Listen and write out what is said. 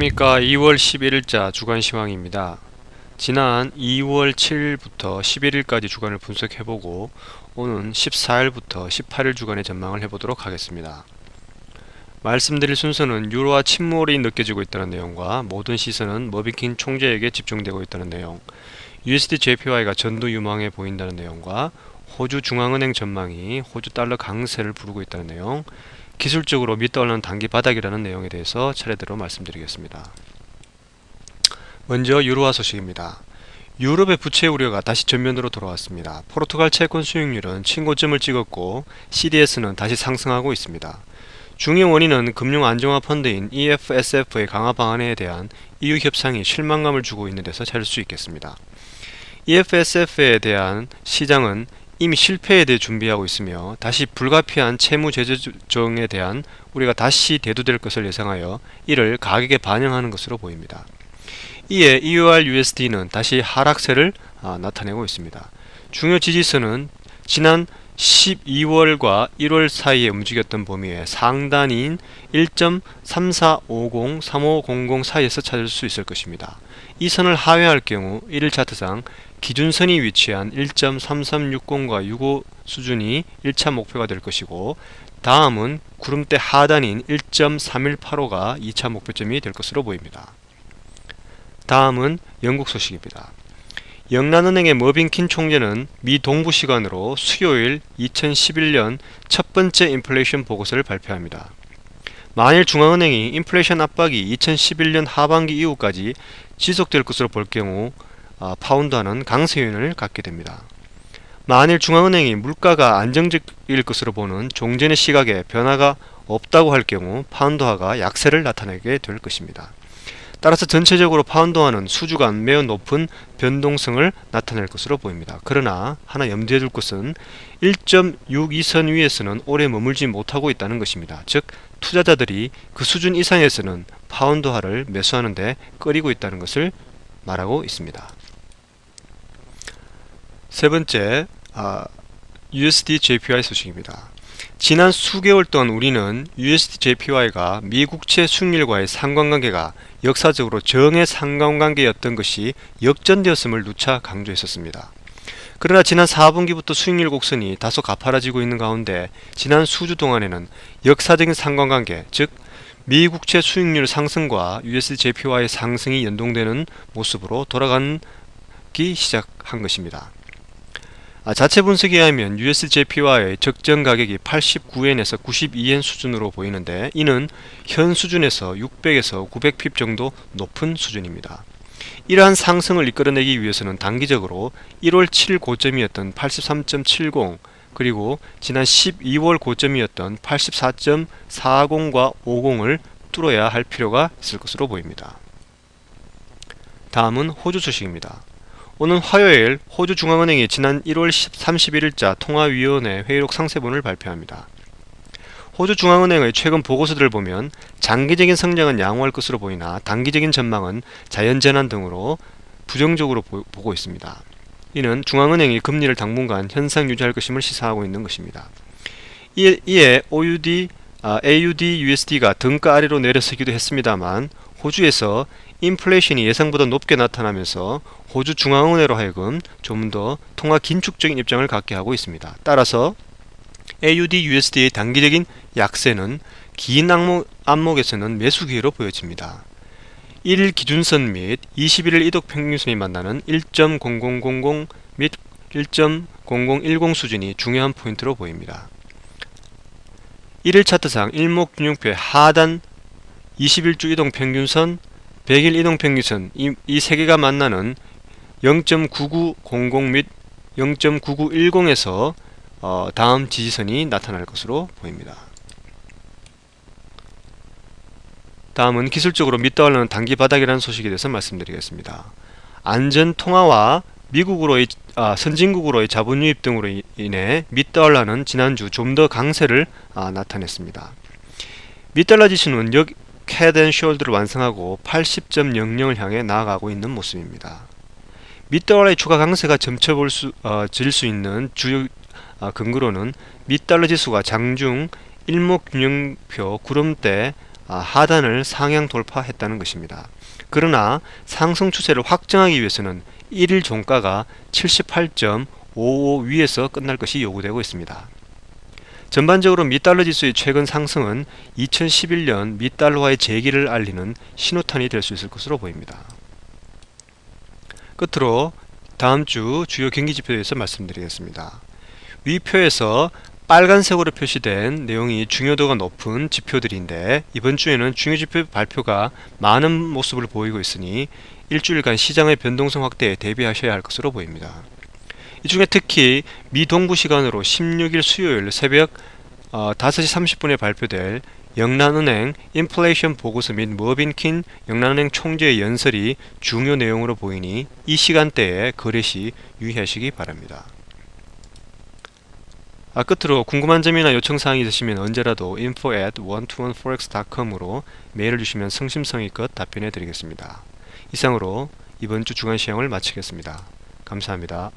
안녕하십니까. 2월 11일자 주간 시황입니다. 지난 2월 7일부터 11일까지 주간을 분석해보고 오는 14일부터 18일 주간의 전망을 해보도록 하겠습니다. 말씀드릴 순서는 유로화 침몰이 느껴지고 있다는 내용과 모든 시선은 머빈킨 총재에게 집중되고 있다는 내용, USD JPY가 전도 유망해 보인다는 내용과 호주 중앙은행 전망이 호주 달러 강세를 부르고 있다는 내용, 기술적으로 밑달러는 단기 바닥이라는 내용에 대해서 차례대로 말씀드리겠습니다. 먼저 유로화 소식입니다. 유럽의 부채 우려가 다시 전면으로 돌아왔습니다. 포르투갈 채권 수익률은 신고점을 찍었고 CDS는 다시 상승하고 있습니다. 중요 원인은 금융 안정화 펀드인 EFSF의 강화 방안에 대한 EU 협상이 실망감을 주고 있는 데서 찾을 수 있겠습니다. EFSF에 대한 시장은 이미 실패에 대해 준비하고 있으며 다시 불가피한 채무 제재 조정에 대한 우리가 다시 대두될 것을 예상하여 이를 가격에 반영하는 것으로 보입니다. 이에 EURUSD는 다시 하락세를 나타내고 있습니다. 중요 지지선은 지난 12월과 1월 사이에 움직였던 범위의 상단인 1.3450-3500 사이에서 찾을 수 있을 것입니다. 이 선을 하회할 경우 1일 차트상 기준선이 위치한 1.3360과 65 수준이 1차 목표가 될 것이고, 다음은 구름대 하단인 1.3185가 2차 목표점이 될 것으로 보입니다. 다음은 영국 소식입니다. 영란은행의 머빈킨 총재는 미 동부 시간으로 수요일 2011년 첫 번째 인플레이션 보고서를 발표합니다. 만일 중앙은행이 인플레이션 압박이 2011년 하반기 이후까지 지속될 것으로 볼 경우 파운드화는 강세 요인을 갖게 됩니다. 만일 중앙은행이 물가가 안정적일 것으로 보는 종전의 시각에 변화가 없다고 할 경우 파운드화가 약세를 나타내게 될 것입니다. 따라서 전체적으로 파운드화는 수주간 매우 높은 변동성을 나타낼 것으로 보입니다. 그러나 하나 염두에 둘 것은 1.62선 위에서는 오래 머물지 못하고 있다는 것입니다. 즉 투자자들이 그 수준 이상에서는 파운드화를 매수하는 데 꺼리고 있다는 것을 말하고 있습니다. 세 번째, USD JPY 소식입니다. 지난 수개월 동안 우리는 USD JPY가 미국채 수익률과의 상관관계가 역사적으로 정의 상관관계였던 것이 역전되었음을 누차 강조했었습니다. 그러나 지난 4분기부터 수익률 곡선이 다소 가파라지고 있는 가운데 지난 수주 동안에는 역사적인 상관관계, 즉 미국채 수익률 상승과 USD JPY 상승이 연동되는 모습으로 돌아가기 시작한 것입니다. 자체 분석에 의하면 USJPY의 적정 가격이 89엔에서 92엔 수준으로 보이는데 이는 현 수준에서 600에서 900핍 정도 높은 수준입니다. 이러한 상승을 이끌어내기 위해서는 단기적으로 1월 7일 고점이었던 83.70 그리고 지난 12월 고점이었던 84.40과 50을 뚫어야 할 필요가 있을 것으로 보입니다. 다음은 호주 소식입니다. 오는 화요일 호주 중앙은행이 지난 1월 31일자 통화위원회 회의록 상세본을 발표합니다. 호주 중앙은행의 최근 보고서들을 보면 장기적인 성장은 양호할 것으로 보이나 단기적인 전망은 자연재난 등으로 부정적으로 보고 있습니다. 이는 중앙은행이 금리를 당분간 현상 유지할 것임을 시사하고 있는 것입니다. 이에 AUD USD가 등가 아래로 내려서기도 했습니다만 호주에서 인플레이션이 예상보다 높게 나타나면서 호주 중앙은행으로 하여금 좀 더 통화 긴축적인 입장을 갖게 하고 있습니다. 따라서 AUD USD의 단기적인 약세는 긴 안목에서는 매수 기회로 보여집니다. 1일 기준선 및 21일 이동평균선이 만나는 1.0000 및 1.0010 수준이 중요한 포인트로 보입니다. 1일 차트상 일목균형표의 하단 21주 이동평균선, 100일 이동평균선 이 세 개가 만나는 0.9900 및 0.9910에서 다음 지지선이 나타날 것으로 보입니다. 다음은 기술적으로 밑달러는 단기 바닥이라는 소식에 대해서 말씀드리겠습니다. 안전 통화와 미국으로의 선진국으로의 자본 유입 등으로 인해 밑달러는 지난주 좀 더 강세를 나타냈습니다. 밑달러 지수는 헤드앤숄더를 완성하고 80.00을 향해 나아가고 있는 모습입니다. 밑달러의 추가 강세가 점쳐질 수 있는 주요 근거로는 밑달러 지수가 장중 일목균형표 구름대 하단을 상향 돌파했다는 것입니다. 그러나 상승 추세를 확정하기 위해서는 1일 종가가 78.55 위에서 끝날 것이 요구되고 있습니다. 전반적으로 미달러 지수의 최근 상승은 2011년 미달러화의 재기를 알리는 신호탄이 될 수 있을 것으로 보입니다. 끝으로 다음 주 주요 경기지표에 대해서 말씀드리겠습니다. 위 표에서 빨간색으로 표시된 내용이 중요도가 높은 지표들인데 이번 주에는 중요 지표 발표가 많은 모습을 보이고 있으니 일주일간 시장의 변동성 확대에 대비하셔야 할 것으로 보입니다. 이 중에 특히 미 동부 시간으로 16일 수요일 새벽 5시 30분에 발표될 영란은행 인플레이션 보고서 및 머빈킨 영란은행 총재의 연설이 중요 내용으로 보이니 이 시간대에 거래 시 유의하시기 바랍니다. 끝으로 궁금한 점이나 요청사항이 있으시면 언제라도 info@121forex.com으로 메일을 주시면 성심성의껏 답변해 드리겠습니다. 이상으로 이번 주 주간 시황을 마치겠습니다. 감사합니다.